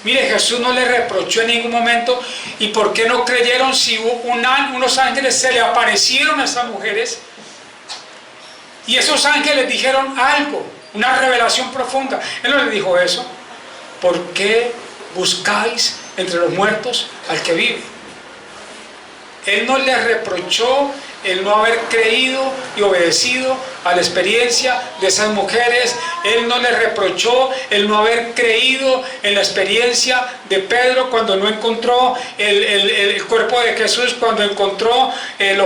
Mire, Jesús no le reprochó en ningún momento. ¿Y por qué no creyeron si unos ángeles se le aparecieron a esas mujeres? Y esos ángeles dijeron algo, una revelación profunda. Él no les dijo eso. ¿Por qué buscáis entre los muertos al que vive? Él no les reprochó el no haber creído y obedecido a la experiencia de esas mujeres. Él no les reprochó el no haber creído en la experiencia de Pedro cuando no encontró el cuerpo de Jesús, cuando encontró el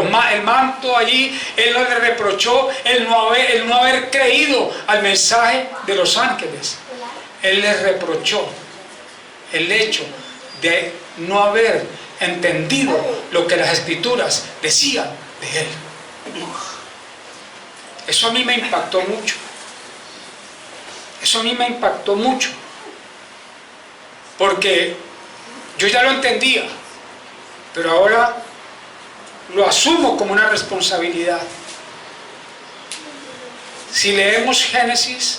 manto allí. Él no les reprochó el no haber creído al mensaje de los ángeles. Él les reprochó el hecho de no haber entendido lo que las Escrituras decían de él. Eso a mí me impactó mucho. Eso a mí me impactó mucho. Porque yo ya lo entendía, pero ahora lo asumo como una responsabilidad. Si leemos Génesis,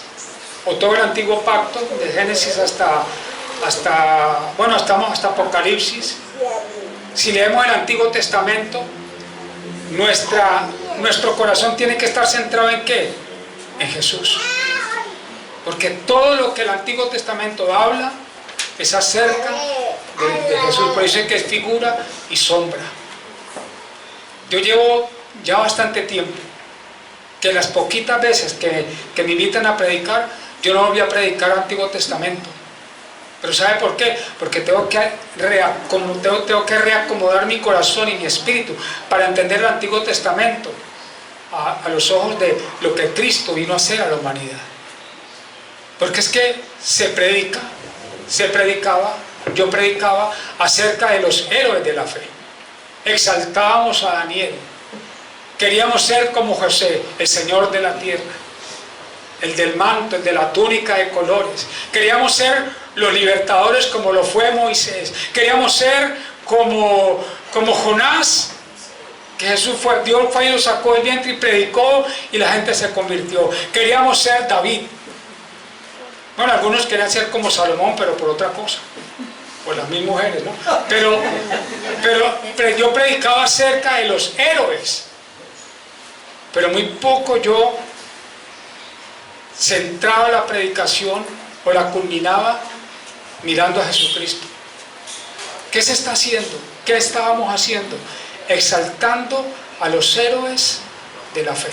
o todo el Antiguo Pacto, de Génesis hasta Apocalipsis, si leemos el Antiguo Testamento, nuestro corazón tiene que estar centrado ¿en qué? En Jesús. Porque todo lo que el Antiguo Testamento habla es acerca de Jesús. Por eso es que es figura y sombra. Yo llevo ya bastante tiempo que las poquitas veces que me invitan a predicar, yo no voy a predicar Antiguo Testamento. ¿Pero sabe por qué? Porque tengo que reacomodar mi corazón y mi espíritu para entender el Antiguo Testamento a los ojos de lo que Cristo vino a hacer a la humanidad. Porque es que yo predicaba acerca de los héroes de la fe. Exaltábamos a Daniel. Queríamos ser como José, el Señor de la tierra, el del manto, el de la túnica de colores. Queríamos ser los libertadores como lo fue Moisés. Queríamos ser como Jonás, que Dios fue y lo sacó del vientre y predicó y la gente se convirtió. Queríamos ser David. Bueno, algunos querían ser como Salomón, pero por otra cosa, por las mil mujeres, ¿no? Pero yo predicaba acerca de los héroes, pero muy poco yo centraba la predicación o la culminaba mirando a Jesucristo. ¿Qué se está haciendo? ¿Qué estábamos haciendo? Exaltando a los héroes de la fe.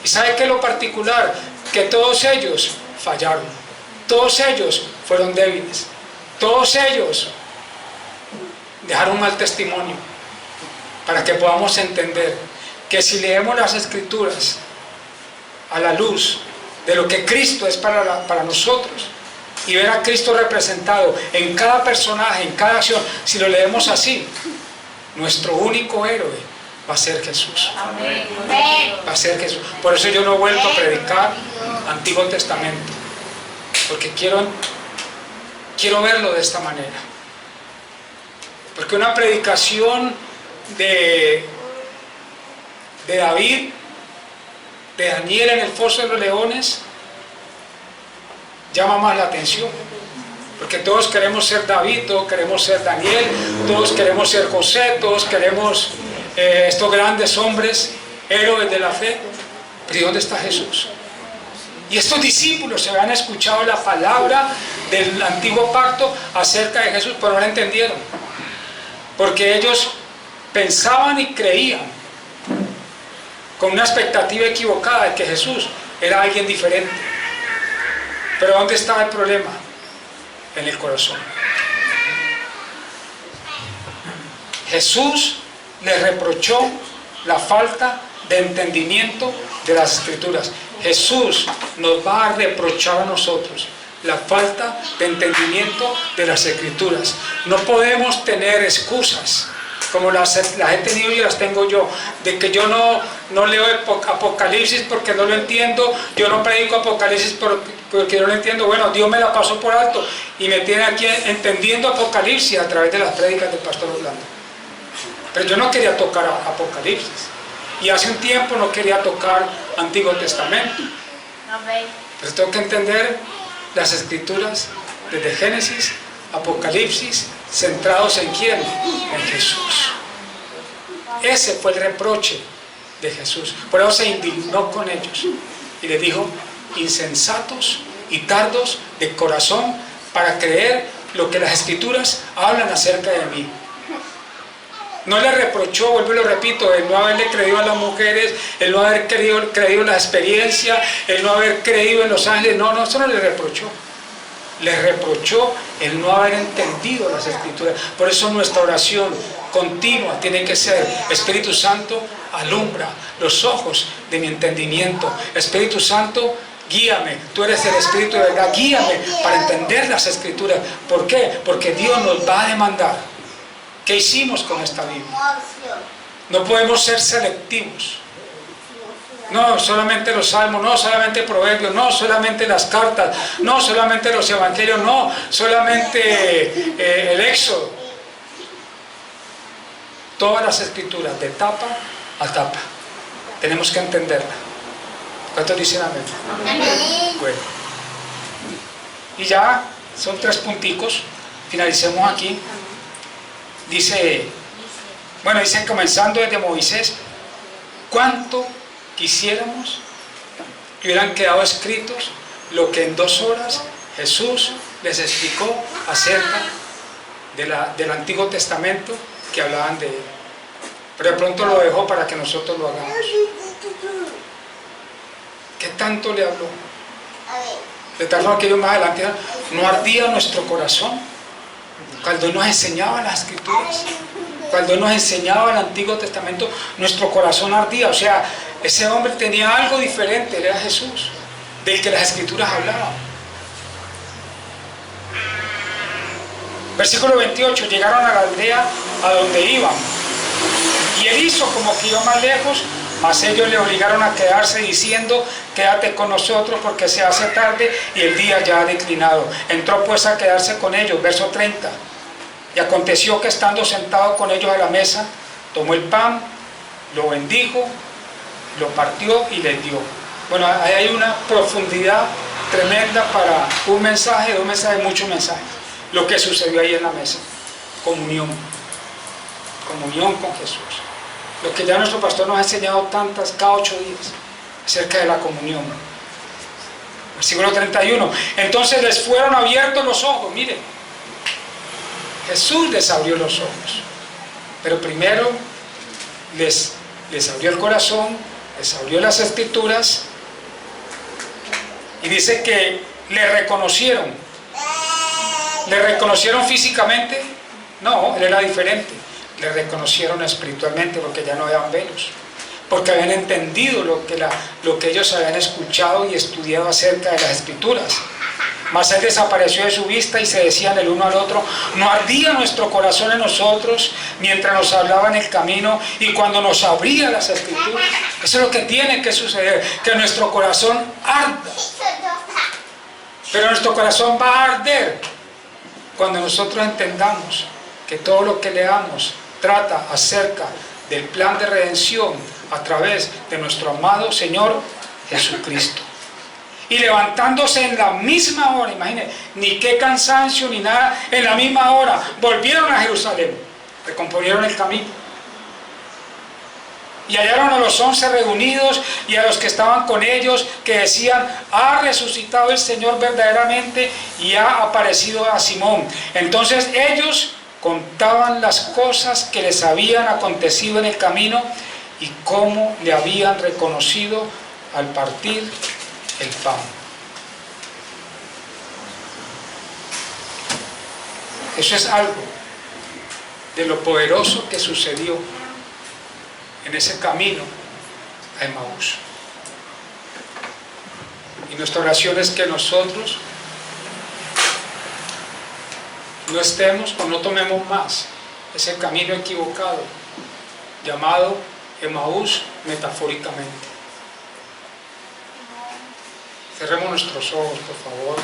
¿Y sabe qué es lo particular? Que todos ellos fallaron. Todos ellos fueron débiles. Todos ellos dejaron mal testimonio. Para que podamos entender que si leemos las Escrituras a la luz de lo que Cristo es para nosotros, y ver a Cristo representado en cada personaje, en cada acción, si lo leemos así, nuestro único héroe va a ser Jesús. Amén. Va a ser Jesús. Por eso yo no vuelvo a predicar Antiguo Testamento. porque quiero verlo de esta manera. Porque una predicación de David, de Daniel en el foso de los leones, llama más la atención. Porque todos queremos ser David, todos queremos ser Daniel, todos queremos ser José, todos queremos estos grandes hombres, héroes de la fe. Pero ¿y dónde está Jesús? Y estos discípulos se habían escuchado la palabra del antiguo pacto acerca de Jesús, pero no la entendieron. Porque ellos pensaban y creían con una expectativa equivocada de que Jesús era alguien diferente. Pero ¿dónde estaba el problema? En el corazón. Jesús les reprochó la falta de entendimiento de las Escrituras. Jesús nos va a reprochar a nosotros la falta de entendimiento de las Escrituras. No podemos tener excusas como las he tenido y las tengo yo, de que yo no leo Apocalipsis porque no lo entiendo, yo no predico Apocalipsis porque no lo entiendo. Bueno, Dios me la pasó por alto y me tiene aquí entendiendo Apocalipsis a través de las prédicas del pastor Orlando. Pero yo no quería tocar Apocalipsis, y hace un tiempo no quería tocar Antiguo Testamento. Pero tengo que entender las Escrituras desde Génesis, Apocalipsis, centrados en ¿quién? En Jesús. Ese fue el reproche de Jesús. Por eso se indignó con ellos y les dijo: insensatos y tardos de corazón para creer lo que las Escrituras hablan acerca de mí. No le reprochó, vuelvo y lo repito, el no haberle creído a las mujeres, el no haber creído en la experiencia, el no haber creído en los ángeles. No, eso no le reprochó. Le reprochó el no haber entendido las Escrituras. Por eso nuestra oración continua tiene que ser: Espíritu Santo, alumbra los ojos de mi entendimiento. Espíritu Santo, guíame. Tú eres el Espíritu de verdad, guíame para entender las Escrituras. ¿Por qué? Porque Dios nos va a demandar. ¿Qué hicimos con esta Biblia? No podemos ser selectivos. No solamente los salmos, no solamente proverbios, no solamente las cartas, no solamente los evangelios, no solamente el Éxodo. Todas las Escrituras, de tapa a tapa, tenemos que entenderla. ¿Cuántos dicen amén? Amén. Bueno, y ya son 3 punticos, finalicemos aquí. Dice comenzando desde Moisés: ¿cuánto quisiéramos que hubieran quedado escritos lo que en 2 horas Jesús les explicó acerca del Antiguo Testamento que hablaban de él? Pero de pronto lo dejó para que nosotros lo hagamos. ¿Qué tanto le habló? De tal forma que ellos más adelante: ¿no ardía nuestro corazón cuando nos enseñaba las Escrituras? Cuando nos enseñaba el Antiguo Testamento, nuestro corazón ardía. O sea, ese hombre tenía algo diferente, él era Jesús, del que las Escrituras hablaban. Versículo 28: llegaron a la aldea a donde iban, y él hizo como que iba más lejos, mas ellos le obligaron a quedarse, diciendo: quédate con nosotros porque se hace tarde y el día ya ha declinado. Entró pues a quedarse con ellos. Verso 30: y aconteció que estando sentado con ellos a la mesa, tomó el pan, lo bendijo, lo partió y les dio. Bueno, ahí hay una profundidad tremenda para un mensaje, 2 mensajes, muchos mensajes. Lo que sucedió ahí en la mesa: comunión con Jesús. Lo que ya nuestro pastor nos ha enseñado cada 8 días acerca de la comunión. Versículo 31: entonces les fueron abiertos los ojos. Miren, Jesús les abrió los ojos, pero primero les abrió el corazón, les abrió las Escrituras, y dice que le reconocieron. ¿Le reconocieron físicamente? No, él era diferente. Le reconocieron espiritualmente, porque ya no eran velos, porque habían entendido lo que ellos habían escuchado y estudiado acerca de las Escrituras. Mas él desapareció de su vista, y se decían el uno al otro: ¿no ardía nuestro corazón en nosotros mientras nos hablaba en el camino y cuando nos abría las Escrituras? Eso es lo que tiene que suceder, que nuestro corazón arda. Pero nuestro corazón va a arder cuando nosotros entendamos que todo lo que leamos trata acerca del plan de redención a través de nuestro amado Señor Jesucristo. Y levantándose en la misma hora, imagínense, ni qué cansancio ni nada, en la misma hora volvieron a Jerusalén, recomponieron el camino y hallaron a los 11 reunidos y a los que estaban con ellos, que decían: ha resucitado el Señor verdaderamente y ha aparecido a Simón. Entonces ellos contaban las cosas que les habían acontecido en el camino y cómo le habían reconocido al partir el pan. Eso es algo de lo poderoso que sucedió en ese camino a Emaús. Y nuestra oración es que nosotros no estemos o no tomemos más ese camino equivocado llamado Emaús metafóricamente. Cerremos nuestros ojos, por favor.